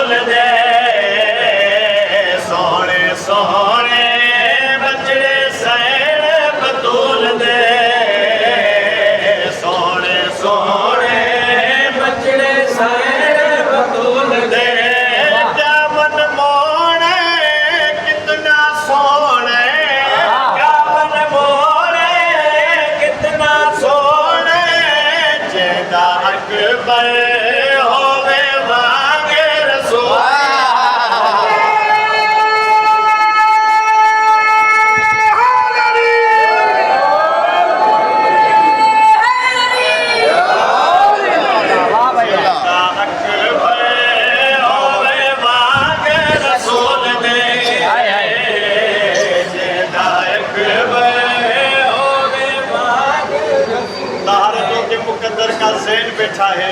बतूल दे सोने सोने बचड़े सैन बतूल दे सोने सोने बचड़े सैन बतूल दे क्या मन मोने कितना सोने क्या मन मोने कितना सोने जेदा अकबर होवे मांगे रसूल मुकद्दर का ज़ैन बैठा है,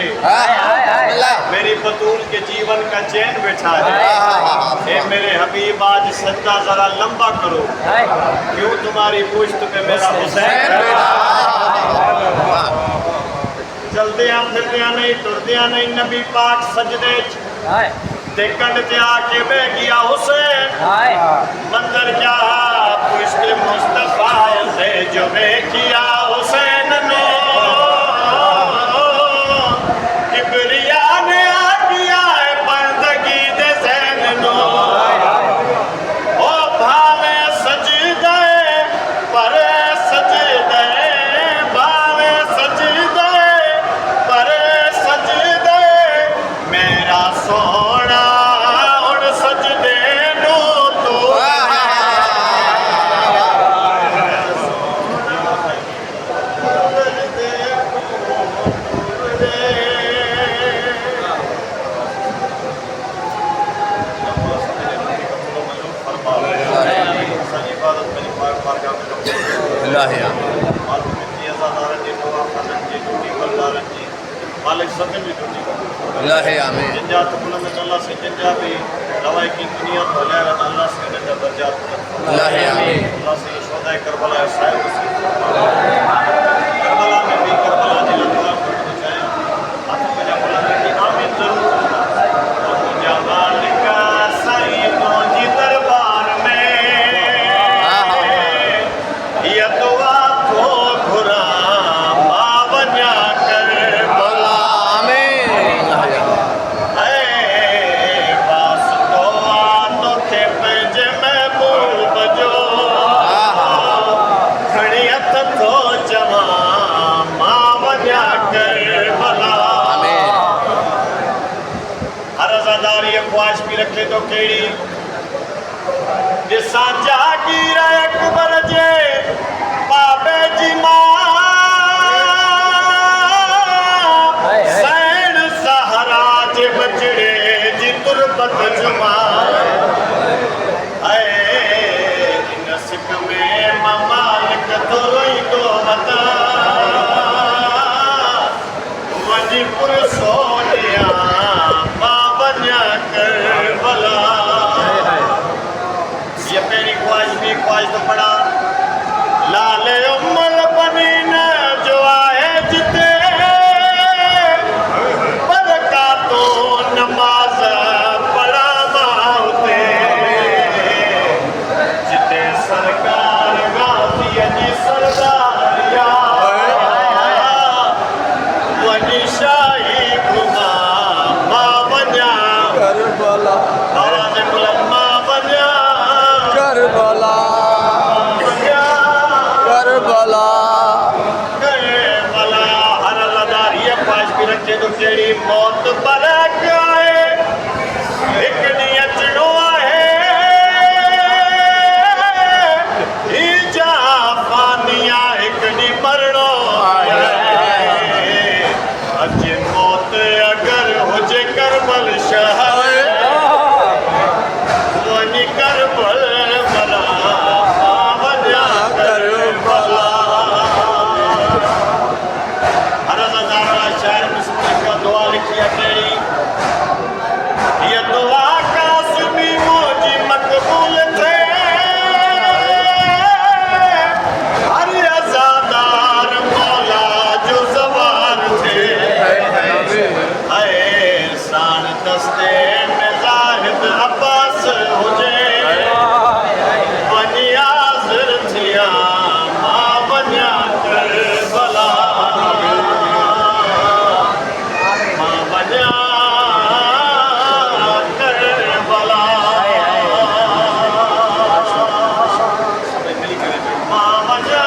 मेरी बतूल के जीवन का चैन बैठा है। ए मेरे हबीब आज सज्जा जरा लंबा करो, क्यों तुम्हारी पुश्त पे मेरा हुसैन चलदिया फिरदिया नहीं टुरदिया नहीं नबी पाक सजदे ते कंड ते आके बह गया हुसैन मंजर क्या पुश्त मुस्तफा से जो किया हुसैन नो किबरिया ने आ किया है बंदगी दे ज़ैन नो ओ भावे सजदे पर सजदे भावे सजदे पर सजदे मेरा सोना उन सजदे नो तो मालिक सदन भी टूटी अल्लाह आमीन जिंजा तुकुल में अल्लाह से जिंजा भी रवाई की दुनिया तो ले रहा अल्लाह से जिंजा दर्जात अल्लाह आमीन अल्लाह से शोदा करबला साहिब करबला में भी करबला ने लगा बचाया हाथ में बोला कि आमीन जरूर जा मालिक साईं तो जी दरबार में ये दुआ तो घुरा मावन्या कर अल्लाह आमीन बस तो तो थे पंज महबूब जो खड़ी हथ तो जमा मावन्या कर भला हर अज़ादार ये ख्वाहिश भी रखे तो केड़ी जिसा जागीर अकबर जे बाबे जी मां सैन सहारा जे बचड़े जी तुरबत जुमा नसिक में मालिक तो रोई दो मता वजी पुर सोनिया बाबन्या कर भला ये मेरी ख्वाहिश भी ख्वाहिश तो पड़ा लाले उम्मल बनी न जो आए जिते बरका तो नमाज पढ़ा माउते जिते सरकार गाजी जी सरदारिया वनी शाही घुमा मां बन्या करबला आवाज़ बुलंद मां बन्या करबला करबला करबला हर लदार ये ख्वाहिश भी रखे तो केड़ी मौत पर आए एक दी अचणो आहे ही जा फानिया एक दी मरणो आहे अज मौत अगर हुजे करबल शहर वनी करबल भला वन्या करबला हर अज़ादार शायर मुस्लिम का दुआ लिखी है अब्बास हुजे वञी हाज़िर थिया मां वञा करबला मां वञा करबला मां वञा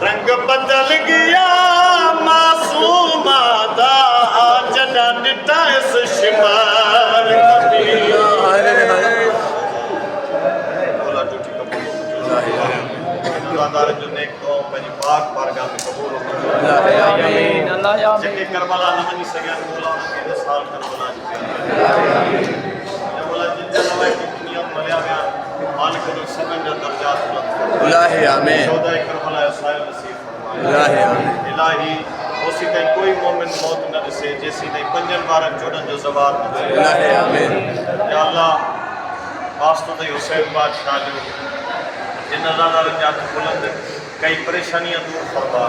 रंग बदल गया मासूमा दा जदा डिटा इस शिमार जो नेक तो पंहिंजी पाक बारगाह में क़बूल जेके करबला न वञी सघिया मौला उन्हनि खे साल करबला जी मौला जिन जलवाए की दुनिया में मलिया विया मालिक जो सभिनि जा दर्जात इलाही आमीन शोदाए करबला साहिब नसीब इलाही आमीन इलाही ओसी ताईं कोई मोमिन मौत न ॾिसे जेसी ताईं पंजनि ॿारनि चोॾहनि जो ज़वाब न थिए इलाही आमीन या अल्लाह वास्तो ताईं हुसैन बादशाह जो जिन ज़ादारनि जा हथ बुलंद कई परेशानियां दूर फरमा